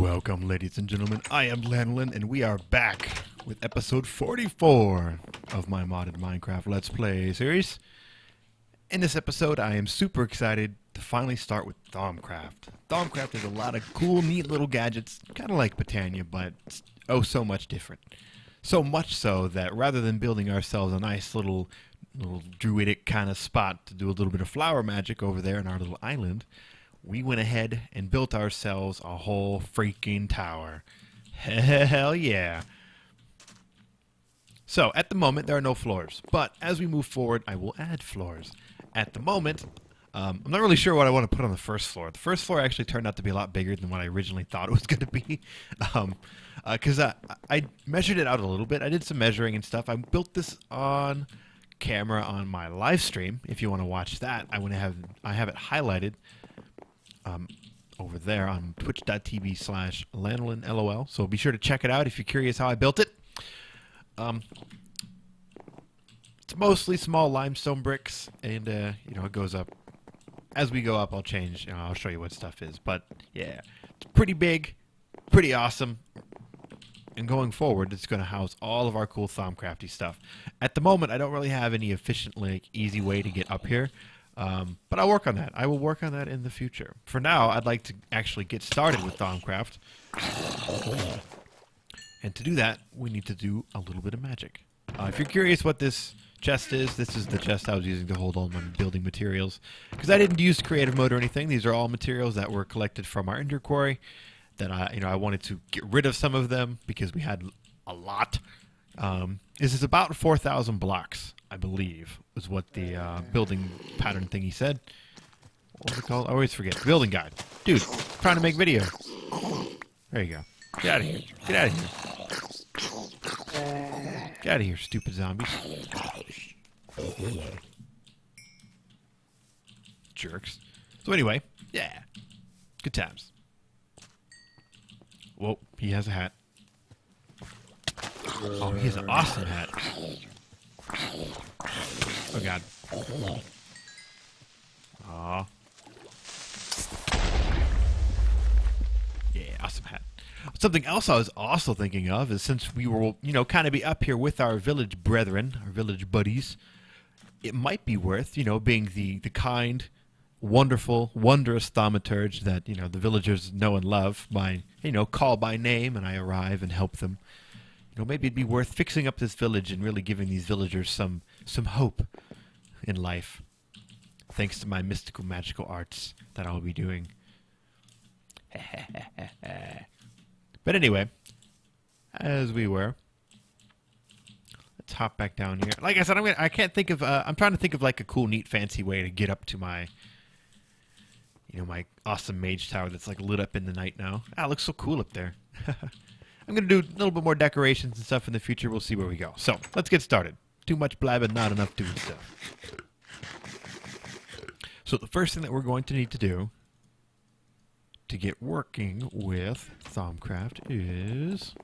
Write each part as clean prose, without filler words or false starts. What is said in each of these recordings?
Welcome, ladies and gentlemen. I am Lanolin, and we are back with episode 44 of my modded Minecraft Let's Play series. In this episode, I am super excited to finally start with Thaumcraft. Thaumcraft is a lot of cool, neat little gadgets, kind of like Betania, but oh so much different. So much so that rather than building ourselves a nice little druidic kind of spot to do a little bit of flower magic over there in our little island, we went ahead and built ourselves a whole freaking tower. Hell yeah. So, at the moment, there are no floors. But as we move forward, I will add floors. At the moment, I'm not really sure what I want to put on the first floor. The first floor actually turned out to be a lot bigger than what I originally thought it was going to be. Because I measured it out a little bit. I did some measuring and stuff. I built this on camera on my live stream. If you want to watch that, I have it highlighted over there on twitch.tv/LanolinLOL. So be sure to check it out if you're curious how I built it. It's mostly small limestone bricks, and it goes up. As we go up, I'll change. I'll show you what stuff is. But yeah, it's pretty big, pretty awesome. And going forward, it's going to house all of our cool Thaumcrafty stuff. At the moment, I don't really have any efficient, easy way to get up here. But I'll work on that. I will work on that in the future. For now, I'd like to actually get started with Thaumcraft. And to do that, we need to do a little bit of magic. If you're curious what this chest is, this is the chest I was using to hold all my building materials. Because I didn't use creative mode or anything. These are all materials that were collected from our ender quarry. That I wanted to get rid of some of them because we had a lot. This is about 4,000 blocks, I believe, was what the building pattern thing he said. What was it called? I always forget. Building guide. Dude, trying to make video. There you go. Get out of here. Get out of here. Get out of here, stupid zombies. Jerks. So anyway, yeah. Good times. Whoa, he has a hat. Oh, he has an awesome hat. Oh, God. Aw. Yeah, awesome hat. Something else I was also thinking of is since we will, kind of be up here with our village brethren, our village buddies, it might be worth, being the kind, wonderful, wondrous thaumaturge that, the villagers know and love by, call by name and I arrive and help them. Maybe it'd be worth fixing up this village and really giving these villagers some hope in life. Thanks to my mystical, magical arts that I'll be doing. But anyway, as we were, let's hop back down here. Like I said, I'm trying to think of like a cool, neat, fancy way to get up to my, my awesome mage tower that's like lit up in the night now. Ah, it looks so cool up there. I'm going to do a little bit more decorations and stuff in the future. We'll see where we go. So, let's get started. Too much blabbing, not enough doing stuff. So, the first thing that we're going to need to do to get working with Thaumcraft is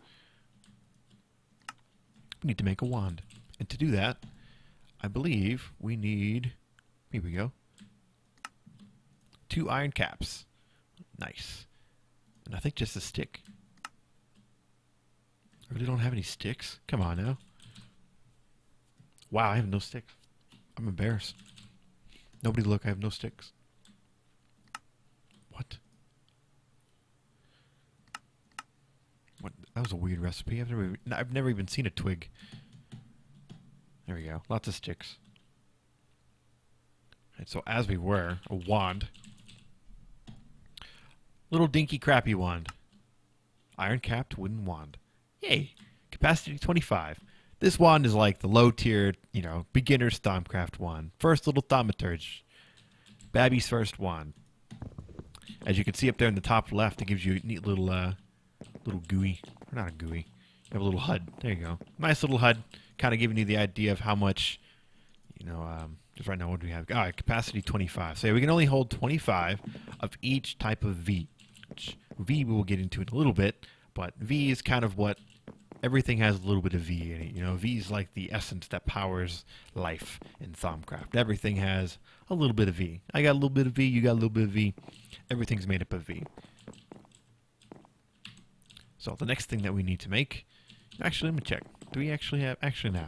we need to make a wand. And to do that, I believe we need, here we go, 2 iron caps. Nice. And I think just a stick. I really don't have any sticks. Come on now. Wow, I have no sticks. I'm embarrassed. Nobody look, I have no sticks. What? What? That was a weird recipe. I've never even seen a twig. There we go. Lots of sticks. Alright, so as we were, a wand. Little dinky crappy wand. Iron capped wooden wand. Yay! Capacity 25. This wand is like the low-tier, beginner's Thaumcraft wand. First little thaumaturge. Babby's first wand. As you can see up there in the top left, it gives you a neat little GUI. Or not a GUI. You have a little HUD. There you go. Nice little HUD. Kind of giving you the idea of how much, just right now, what do we have? Capacity 25. So yeah, we can only hold 25 of each type of V. Which V we will get into in a little bit. But V is kind of what everything has a little bit of V in it. V is like the essence that powers life in Thaumcraft. Everything has a little bit of V. I got a little bit of V, you got a little bit of V. Everything's made up of V. So the next thing that we need to make, actually, let me check. Do we actually have? Actually, no.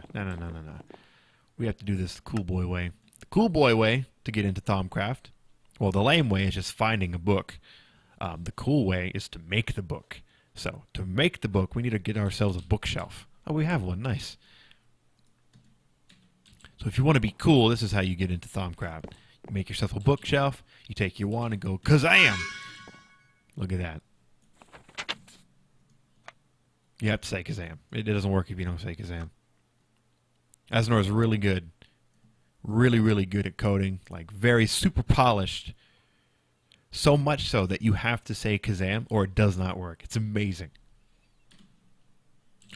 We have to do this the cool boy way. The cool boy way to get into Thaumcraft. Well, the lame way is just finding a book. The cool way is to make the book. So to make the book, we need to get ourselves a bookshelf. Oh, we have one. Nice. So if you want to be cool, this is how you get into Thaumcraft. You make yourself a bookshelf. You take your wand and go Kazam! Look at that. You have to say Kazam. It doesn't work if you don't say Kazam. Asnor is really good. Really, really good at coding. Like, very super polished. So much so that you have to say Kazam or it does not work. It's amazing.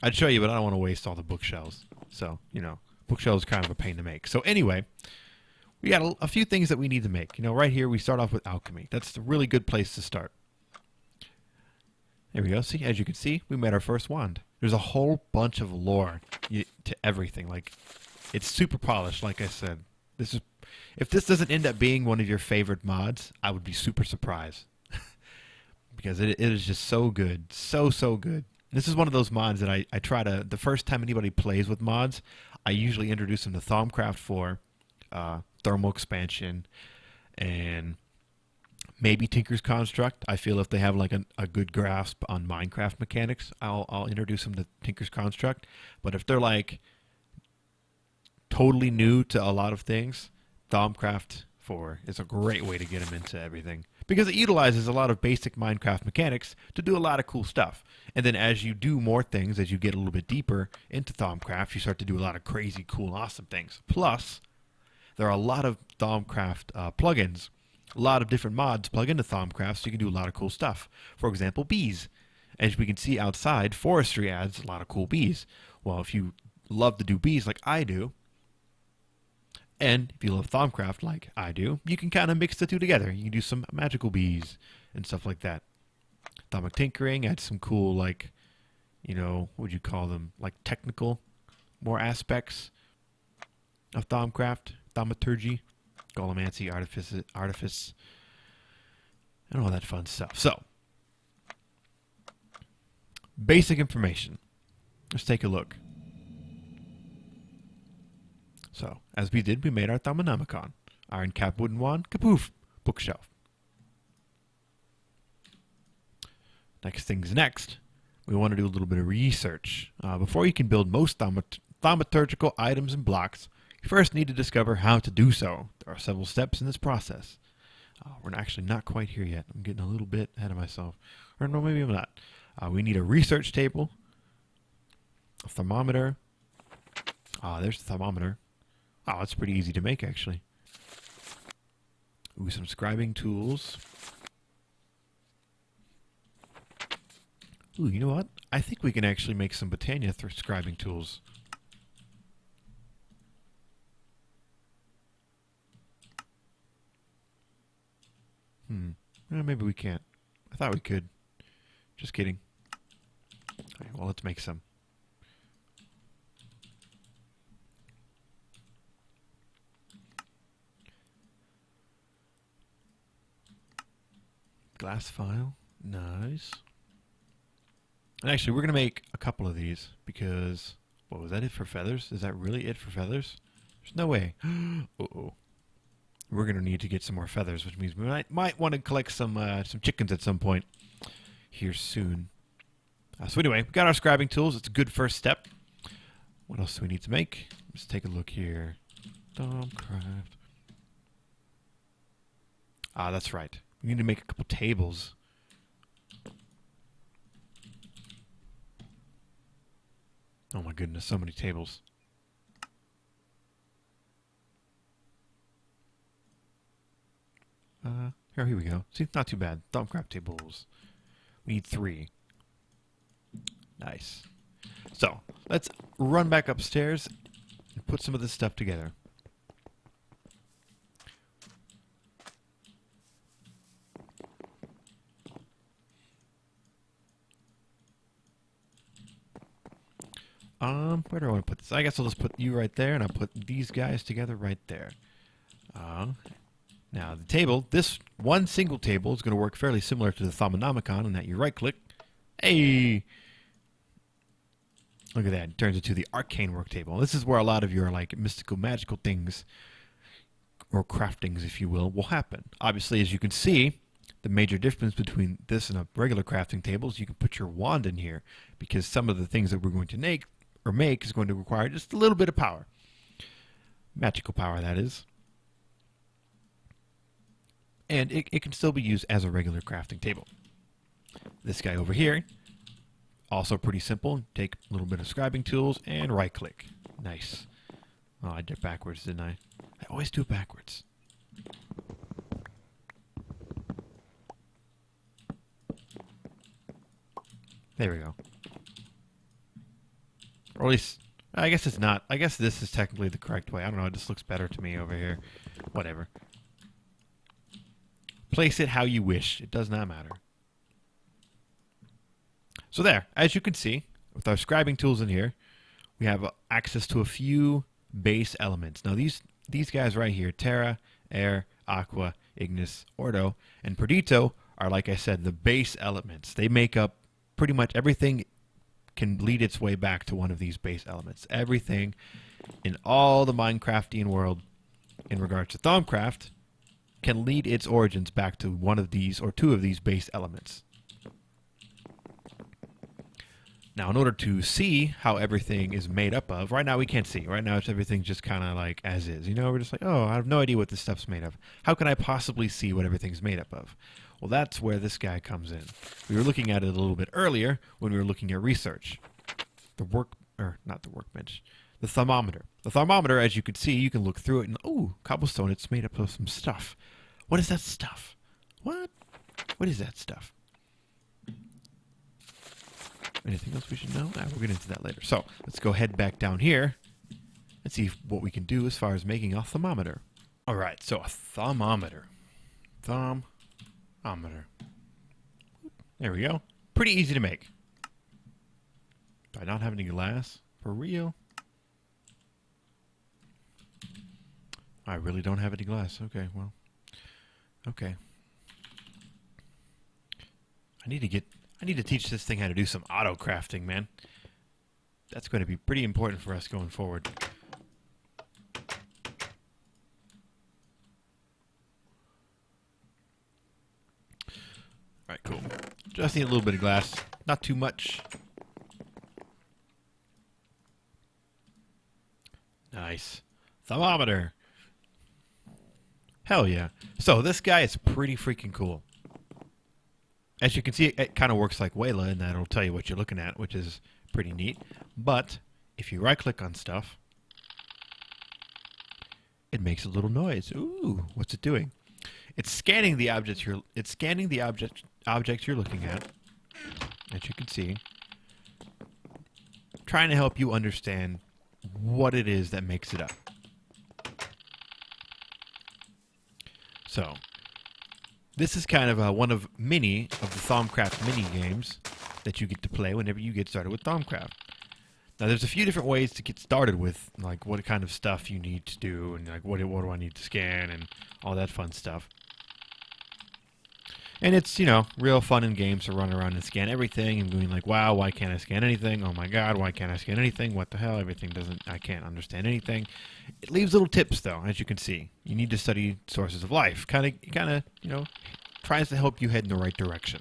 I'd show you, but I don't want to waste all the bookshelves. So, you know, bookshelves are kind of a pain to make. So anyway, we got a few things that we need to make. You know, right here we start off with Alchemy. That's a really good place to start. There we go. See, as you can see, we made our first wand. There's a whole bunch of lore to everything. Like, it's super polished, like I said. If this doesn't end up being one of your favorite mods, I would be super surprised. Because it is just so good. So good. This is one of those mods that I try to, the first time anybody plays with mods, I usually introduce them to Thaumcraft 4, Thermal Expansion, and maybe Tinker's Construct. I feel if they have like a good grasp on Minecraft mechanics, I'll introduce them to Tinker's Construct. But if they're like totally new to a lot of things, Thaumcraft 4 is a great way to get them into everything. Because it utilizes a lot of basic Minecraft mechanics to do a lot of cool stuff. And then as you do more things, as you get a little bit deeper into Thaumcraft, you start to do a lot of crazy, cool, awesome things. Plus, there are a lot of Thaumcraft plugins. A lot of different mods plug into Thaumcraft, so you can do a lot of cool stuff. For example, bees. As we can see outside, forestry adds a lot of cool bees. Well, if you love to do bees like I do, and if you love Thaumcraft like I do, you can kind of mix the two together. You can do some magical bees and stuff like that. Thaumic Tinkering adds some cool, like, you know, what would you call them? Like technical, more aspects of Thaumcraft, Thaumaturgy, Golemancy, Artifice, and all that fun stuff. So, basic information. Let's take a look. So, as we did, we made our Thaumonomicon. Iron cap, wooden wand, kapoof, bookshelf. Next thing's next. We want to do a little bit of research. Before you can build most thaumaturgical items and blocks, you first need to discover how to do so. There are several steps in this process. We're actually not quite here yet. I'm getting a little bit ahead of myself. Or no, maybe I'm not. We need a research table, a thermometer. There's the thermometer. Oh, it's pretty easy to make, actually. Ooh, some scribing tools. Ooh, you know what? I think we can actually make some Betania scribing tools. Maybe we can't. I thought we could. Just kidding. All right, well, let's make some. Glass file. Nice. And actually, we're going to make a couple of these because, what was that it for feathers? Is that really it for feathers? There's no way. Uh-oh. We're going to need to get some more feathers, which means we might want to collect some chickens at some point here soon. So anyway, we got our scribing tools. It's a good first step. What else do we need to make? Let's take a look here. Thaumcraft. That's right. We need to make a couple tables. Oh my goodness, so many tables. Here we go. See, not too bad. Thaumcraft tables. We need 3. Nice. So, let's run back upstairs and put some of this stuff together. Where do I want to put this? I guess I'll just put you right there, and I'll put these guys together right there. Now, the table, this one single table is going to work fairly similar to the Thaumonomicon in that you right-click. Hey! Look at that. It turns into the arcane work table. This is where a lot of your like mystical, magical things, or craftings, if you will happen. Obviously, as you can see, the major difference between this and a regular crafting table is you can put your wand in here, because some of the things that we're going to make is going to require just a little bit of power. Magical power, that is. And it can still be used as a regular crafting table. This guy over here, also pretty simple. Take a little bit of scribing tools and right click. Nice. Oh, I did it backwards, didn't I? I always do it backwards. There we go. Or at least, I guess it's not. I guess this is technically the correct way. I don't know. It just looks better to me over here. Whatever. Place it how you wish. It does not matter. So there, as you can see, with our scribing tools in here, we have access to a few base elements. Now these guys right here, Terra, Air, Aqua, Ignis, Ordo, and Perdito are, like I said, the base elements. They make up pretty much everything. Can lead its way back to one of these base elements. Everything in all the Minecraftian world in regards to Thaumcraft can lead its origins back to one of these or two of these base elements. Now, in order to see how everything is made up of, right now we can't see. Right now it's everything just kind of like as is. You know, we're just like, oh, I have no idea what this stuff's made of. How can I possibly see what everything's made up of? Well, that's where this guy comes in. We were looking at it a little bit earlier when we were looking at research. Not the workbench. The thermometer. The thermometer, as you can see, you can look through it and, ooh, cobblestone, it's made up of some stuff. What is that stuff? What? What is that stuff? Anything else we should know? We'll get into that later. So, let's go head back down here and see what we can do as far as making a thermometer. Alright, so a thermometer. Thermometer. There we go. Pretty easy to make. Do I not have any glass? For real? I really don't have any glass. Okay, well. Okay. I need to teach this thing how to do some auto crafting, man. That's going to be pretty important for us going forward. Alright, cool. Just need a little bit of glass. Not too much. Nice. Thermometer. Hell yeah. So this guy is pretty freaking cool. As you can see, it kind of works like Wayla in that it'll tell you what you're looking at, which is pretty neat. But if you right-click on stuff, it makes a little noise. Ooh, what's it doing? It's scanning the object you're looking at, as you can see, trying to help you understand what it is that makes it up. So, this is kind of one of many of the Thaumcraft mini games that you get to play whenever you get started with Thaumcraft. Now, there's a few different ways to get started with, like what kind of stuff you need to do, and like what do I need to scan, and all that fun stuff. And it's, you know, real fun in games to run around and scan everything and being like, wow, why can't I scan anything? Oh my god, why can't I scan anything? What the hell? I can't understand anything. It leaves little tips, though, as you can see. You need to study sources of life. Kind of, you know, tries to help you head in the right direction.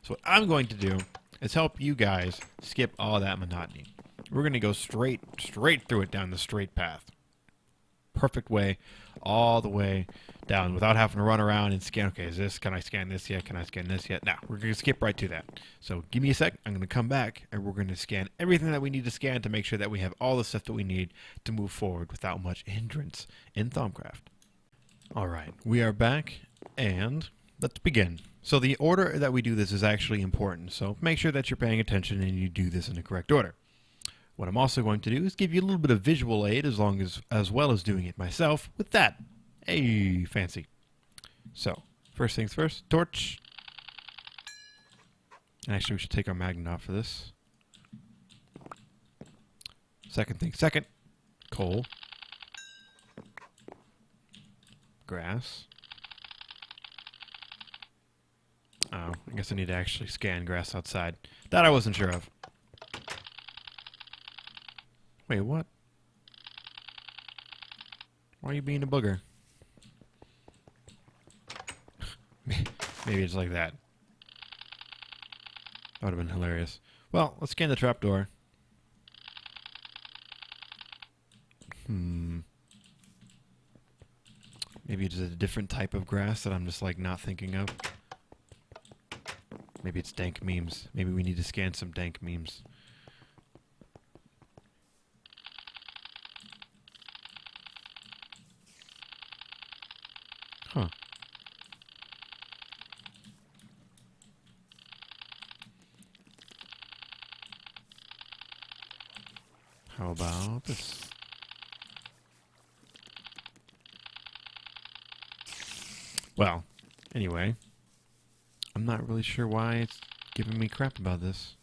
So what I'm going to do is help you guys skip all that monotony. We're going to go straight through it down the straight path. Perfect way, all the way down without having to run around and scan. Okay, can I scan this yet? Can I scan this yet? Now, we're going to skip right to that. So give me a sec. I'm going to come back and we're going to scan everything that we need to scan to make sure that we have all the stuff that we need to move forward without much hindrance in Thaumcraft. Alright, we are back and let's begin. So the order that we do this is actually important. So make sure that you're paying attention and you do this in the correct order. What I'm also going to do is give you a little bit of visual aid as well as doing it myself with that. Hey, fancy. So, first things first, torch. And actually, we should take our magnet off for this. Second thing second, coal. Grass. Oh, I guess I need to actually scan grass outside. That I wasn't sure of. Wait, what? Why are you being a booger? Maybe it's like that. That would have been hilarious. Well, let's scan the trapdoor. Maybe it's a different type of grass that I'm just like not thinking of. Maybe it's dank memes. Maybe we need to scan some dank memes. Huh. How about this? Well, anyway, I'm not really sure why it's giving me crap about this.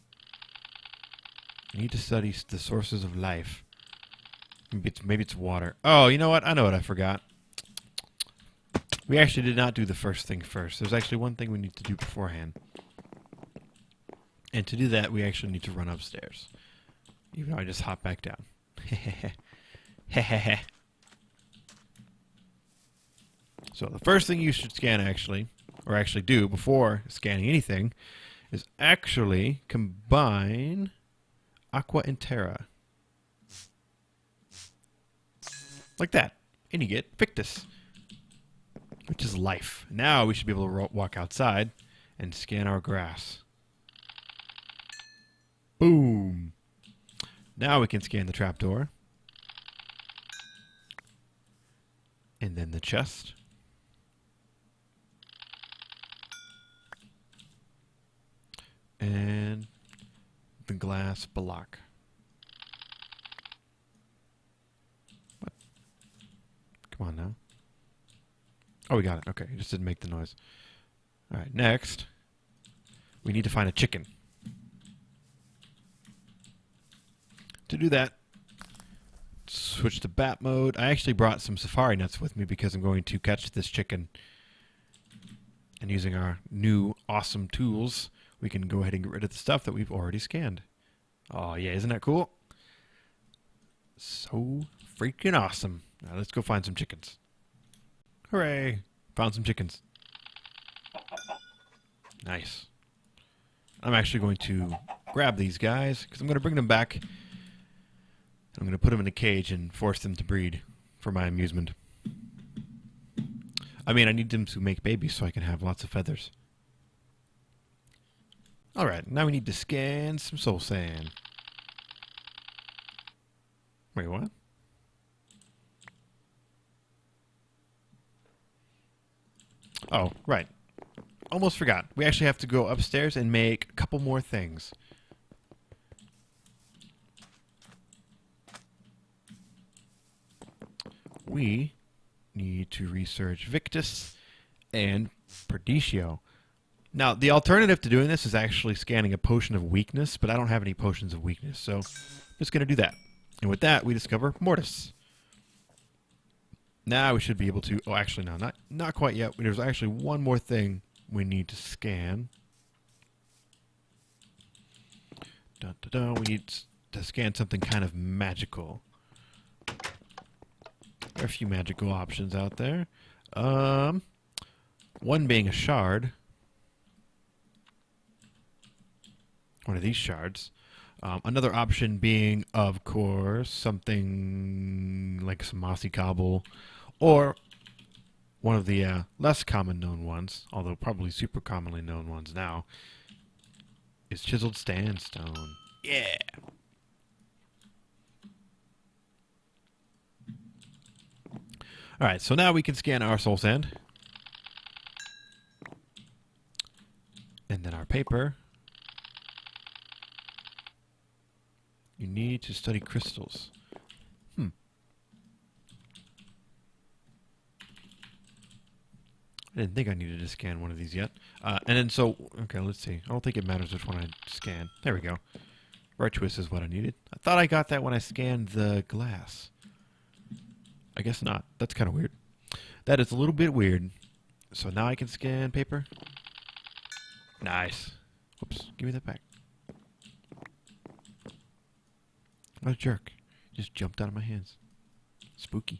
I need to study the sources of life. Maybe it's water. Oh, you know what? I know what I forgot. We actually did not do the first thing first. There's actually one thing we need to do beforehand. And to do that, we actually need to run upstairs. Even though I just hop back down. Hehehe. So the first thing you should scan actually, or actually do before scanning anything, is actually combine Aqua and Terra. Like that. And you get Victus, which is life. Now we should be able to walk outside and scan our grass. Boom. Now we can scan the trapdoor. And then the chest. And the glass block. What? Come on now. Oh, we got it. Okay, it just didn't make the noise. Alright, next, we need to find a chicken. To do that, switch to bat mode. I actually brought some safari nuts with me because I'm going to catch this chicken. And using our new awesome tools, we can go ahead and get rid of the stuff that we've already scanned. Oh yeah, isn't that cool? So freaking awesome. Now let's go find some chickens. Hooray! Found some chickens. Nice. I'm actually going to grab these guys because I'm going to bring them back. I'm going to put them in a cage and force them to breed for my amusement. I mean, I need them to make babies so I can have lots of feathers. Alright, now we need to scan some soul sand. Wait, what? Oh, right. Almost forgot. We actually have to go upstairs and make a couple more things. We need to research Victus and Perditio. Now, the alternative to doing this is actually scanning a potion of weakness, but I don't have any potions of weakness, so I'm just going to do that. And with that, we discover Mortis. Now we should be able to... Oh, actually, no, not quite yet. There's actually one more thing we need to scan. Dun, dun, dun. We need to scan something kind of magical. There are a few magical options out there. One being a shard. One of these shards. Another option being, of course, something like some mossy cobble, or one of the less common known ones, although probably super commonly known ones now, is chiseled sandstone. Yeah! Alright, so now we can scan our soul sand. And then our paper. You need to study crystals. I didn't think I needed to scan one of these yet. And then so, okay, let's see. I don't think it matters which one I scan. There we go. Virtuous is what I needed. I thought I got that when I scanned the glass. I guess not. That's kind of weird. That is a little bit weird. So now I can scan paper. Nice. Whoops. Give me that back. What a jerk. Just jumped out of my hands. Spooky.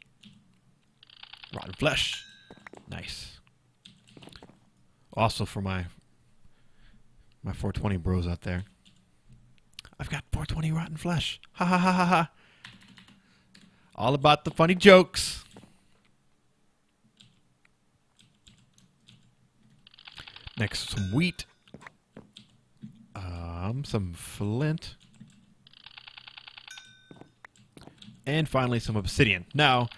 Rotten flesh. Nice. Also for my 420 bros out there. I've got 420 rotten flesh. Ha ha ha ha ha. All about the funny jokes. Next, some wheat. Some flint. And finally, some obsidian. Now,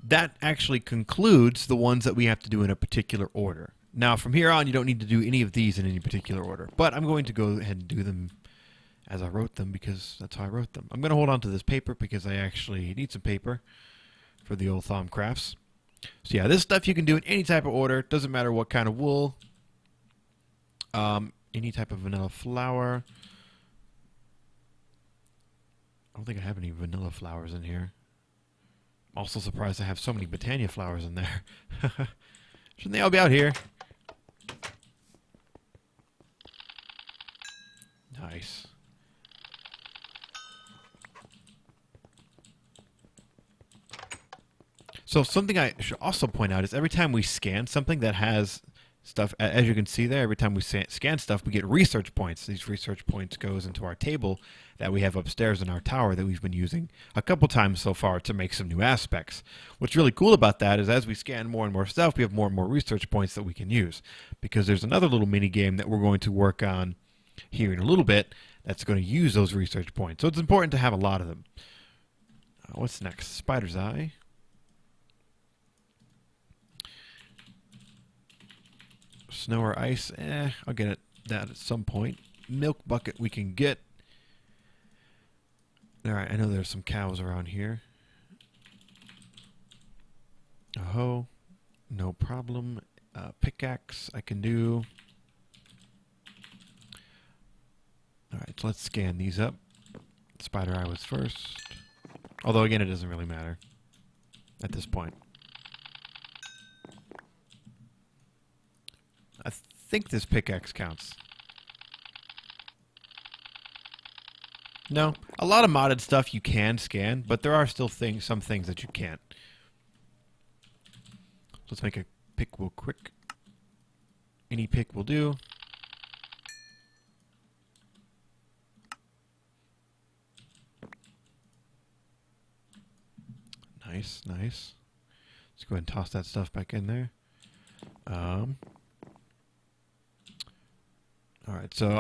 that actually concludes the ones that we have to do in a particular order. Now, from here on, you don't need to do any of these in any particular order. But I'm going to go ahead and do them as I wrote them because that's how I wrote them. I'm going to hold on to this paper because I actually need some paper for the old Thaumcrafts. So yeah, this stuff you can do in any type of order. Doesn't matter what kind of wool. Any type of vanilla flour. I don't think I have any vanilla flowers in here. I'm also surprised I have so many Betania flowers in there. Shouldn't they all be out here? Nice. So something I should also point out is every time we scan something that has stuff, as you can see there, every time we scan stuff, we get research points. These research points goes into our table that we have upstairs in our tower that we've been using a couple times so far to make some new aspects. What's really cool about that is as we scan more and more stuff, we have more and more research points that we can use. Because there's another little mini game that we're going to work on here in a little bit that's going to use those research points. So it's important to have a lot of them. What's next? Spider's eye. Snow or ice? I'll get that at some point. Milk bucket we can get. Alright, I know there's some cows around here. A hoe. No problem. Pickaxe I can do. Alright, so let's scan these up. Spider eye was first. Although, again, it doesn't really matter at this point. I think this pickaxe counts. No, a lot of modded stuff you can scan, but there are still some things that you can't. Let's make a pick real quick. Any pick will do. Nice, nice. Let's go ahead and toss that stuff back in there. Alright, so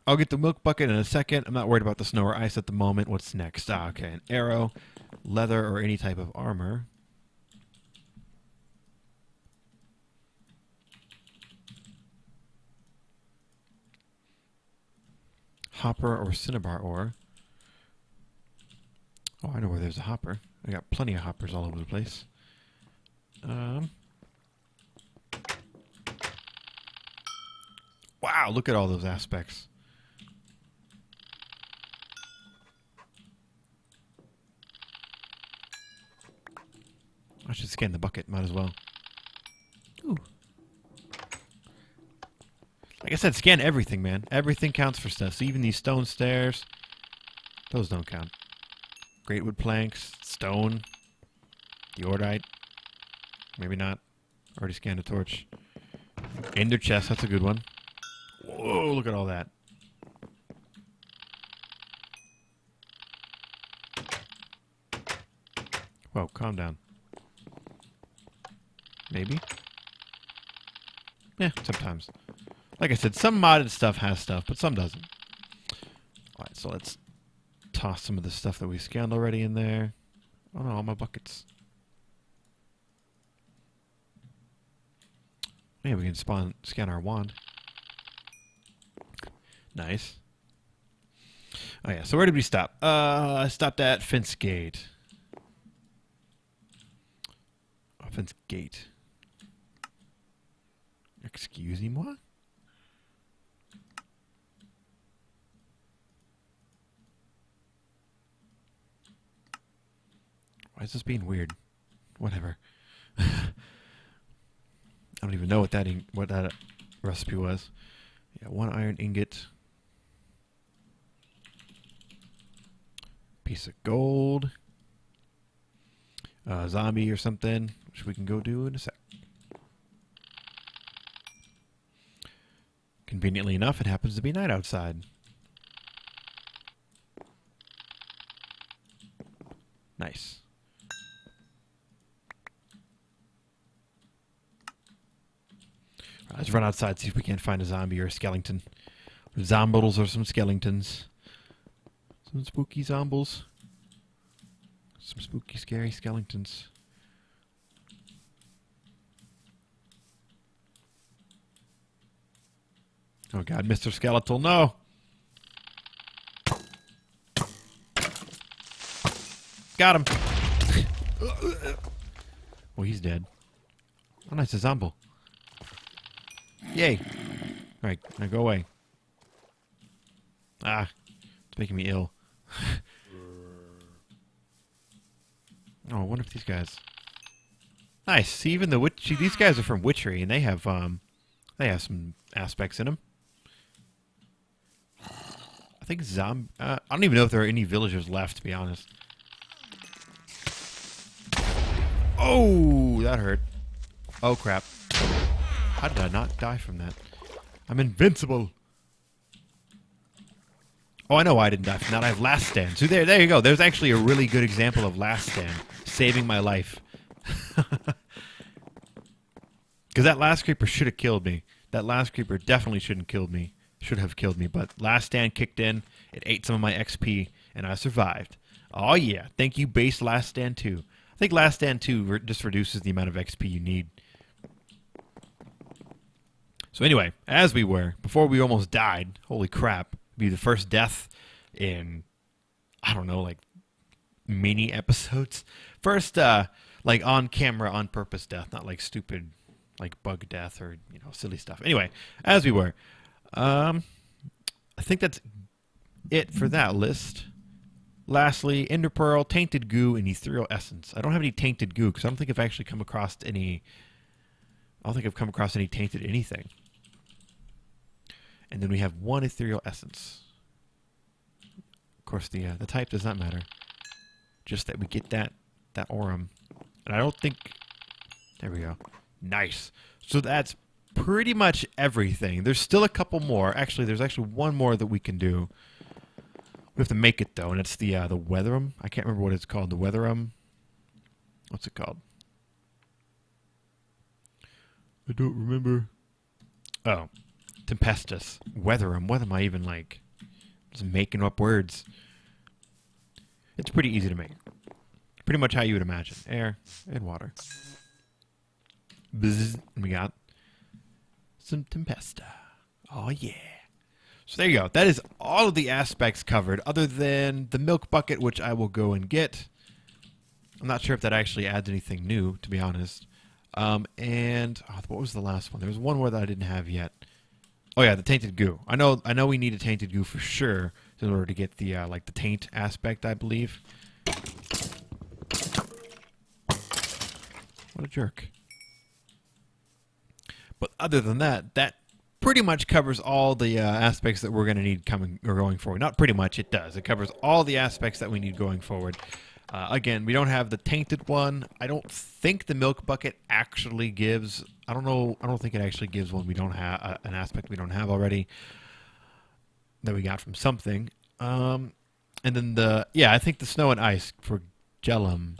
I'll get the milk bucket in a second. I'm not worried about the snow or ice at the moment. What's next? Okay, an arrow, leather, or any type of armor. Hopper or cinnabar ore. Oh, I know where there's a hopper. I got plenty of hoppers all over the place. Wow, look at all those aspects. I should scan the bucket, might as well. Ooh. Like I said, scan everything, man. Everything counts for stuff. So even these stone stairs, those don't count. Great wood planks, stone, diorite. Maybe not. Already scanned a torch. Ender chest, that's a good one. Whoa, look at all that. Whoa, calm down. Maybe? Yeah, sometimes. Like I said, some modded stuff has stuff, but some doesn't. Alright, so let's toss some of the stuff that we scanned already in there. Oh no, all my buckets. Yeah, we can scan our wand. Nice. Oh yeah, so where did we stop? I stopped at fence gate. Oh, fence gate. Excusez-moi? Why is this being weird? Whatever. I don't even know what that recipe was. Yeah, 1 iron ingot. Piece of gold. Zombie or something, which we can go do in a sec. Conveniently enough, it happens to be night outside. Nice. Right, let's run outside, see if we can't find a zombie or a skeleton. Zombies or some skeletons. Some spooky zombies. Some spooky, scary skeletons. Oh god, Mr. Skeletal, no! Got him! Well, he's dead. Oh, nice, a zombie. Yay! Alright, now go away. Ah, it's making me ill. Oh, I wonder if these guys... Nice. See, even the witch... These guys are from Witchery, and they have some aspects in them. I think I don't even know if there are any villagers left, to be honest. Oh, that hurt. Oh, crap. How did I not die from that? I'm invincible. Oh, I know why I didn't die from that. I have Last Stand. So there you go. There's actually a really good example of Last Stand. Saving my life. Because that last creeper should have killed me. That last creeper definitely shouldn't killed me. Should have killed me. But Last Stand kicked in. It ate some of my XP. And I survived. Oh, yeah. Thank you, base Last Stand 2. I think Last Stand 2 just reduces the amount of XP you need. So anyway, as we were, before we almost died, holy crap, be the first death in, I don't know, like, mini episodes. First, like, on camera, on purpose death, not like stupid, like, bug death or, you know, silly stuff. Anyway, as we were, I think that's it for that list. Lastly, Ender Pearl, Tainted Goo, and Ethereal Essence. I don't have any Tainted Goo, because I don't think I've actually come across any... I don't think I've come across any Tainted anything. And then we have one Ethereal Essence. Of course, the type does not matter. Just that we get that Aurum. And I don't think... There we go. Nice. So that's pretty much everything. There's still a couple more. Actually, there's actually one more that we can do. We have to make it, though, and it's the Weatherum. I can't remember what it's called. The Weatherum. What's it called? I don't remember. Oh. Tempestus. Weatherum. What am I even like? Just making up words. It's pretty easy to make. Pretty much how you would imagine. Air and water. Bzzz. And we got some Tempesta. Oh, yeah. So there you go. That is all of the aspects covered, other than the milk bucket, which I will go and get. I'm not sure if that actually adds anything new, to be honest. And what was the last one? There was one more that I didn't have yet. Oh yeah, the Tainted Goo. I know we need a Tainted Goo for sure in order to get the like the taint aspect, I believe. What a jerk. But other than that, that pretty much covers all the aspects that we're going to need going forward. Not pretty much, it does. It covers all the aspects that we need going forward. Again, we don't have the tainted one. I don't think the milk bucket actually gives... I don't know. I don't think it actually gives one we don't have... an aspect we don't have already that we got from something. And then the... Yeah, I think the snow and ice for Gellum,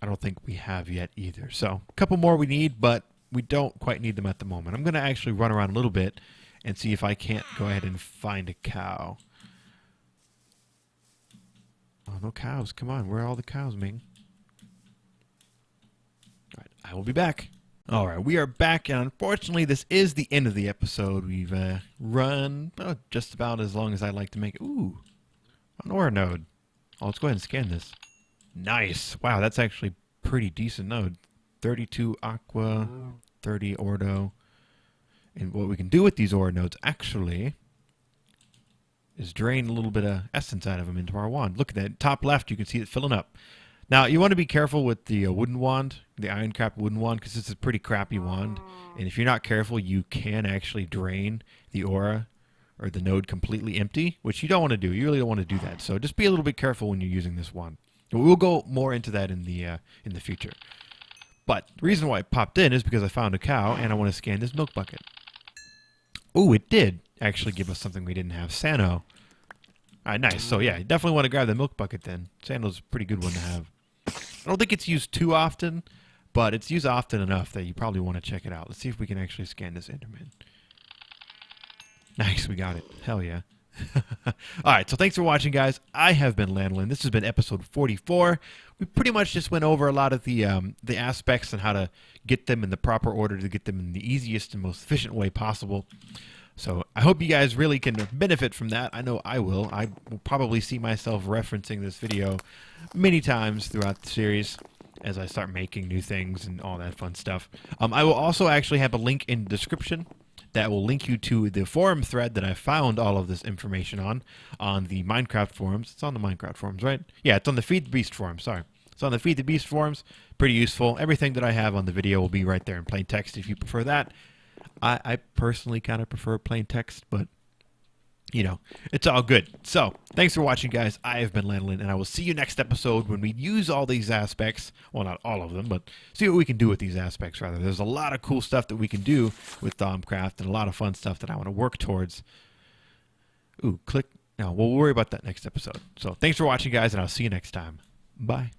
I don't think we have yet either. So, a couple more we need, but we don't quite need them at the moment. I'm going to actually run around a little bit and see if I can't go ahead and find a cow. Oh, no cows. Come on. Where are all the cows, Ming? All right. I will be back. All right. We are back, and unfortunately, this is the end of the episode. We've run just about as long as I'd like to make it. Ooh. An ore node. Oh, let's go ahead and scan this. Nice. Wow, that's actually pretty decent node. 32 aqua, 30 ordo. And what we can do with these ore nodes, actually, is drain a little bit of essence out of them into our wand. Look at that. Top left, you can see it filling up. Now, you want to be careful with the wooden wand, the Ironcraft wooden wand, because it's a pretty crappy wand. And if you're not careful, you can actually drain the aura or the node completely empty, which you don't want to do. You really don't want to do that. So just be a little bit careful when you're using this wand. We'll go more into that in the future. But the reason why it popped in is because I found a cow and I want to scan this milk bucket. Oh, it did actually give us something we didn't have. Sano. All right, nice. So yeah, you definitely want to grab the milk bucket then. Sano's a pretty good one to have. I don't think it's used too often, but it's used often enough that you probably want to check it out. Let's see if we can actually scan this Enderman. Nice, we got it. Hell yeah. All right, so thanks for watching, guys. I have been Lanolin. This has been episode 44. We pretty much just went over a lot of the aspects and how to get them in the proper order to get them in the easiest and most efficient way possible. So I hope you guys really can benefit from that. I know I will. I will probably see myself referencing this video many times throughout the series as I start making new things and all that fun stuff. I will also actually have a link in the description that will link you to the forum thread that I found all of this information on the Minecraft forums. It's on the Minecraft forums, right? Yeah, it's on the Feed the Beast forums, sorry. It's on the Feed the Beast forums. Pretty useful. Everything that I have on the video will be right there in plain text if you prefer that. I personally kind of prefer plain text, but, you know, it's all good. So, thanks for watching, guys. I have been Lanolin, and I will see you next episode when we use all these aspects. Well, not all of them, but see what we can do with these aspects, rather. There's a lot of cool stuff that we can do with Thaumcraft and a lot of fun stuff that I want to work towards. Ooh, click. No, we'll worry about that next episode. So, thanks for watching, guys, and I'll see you next time. Bye.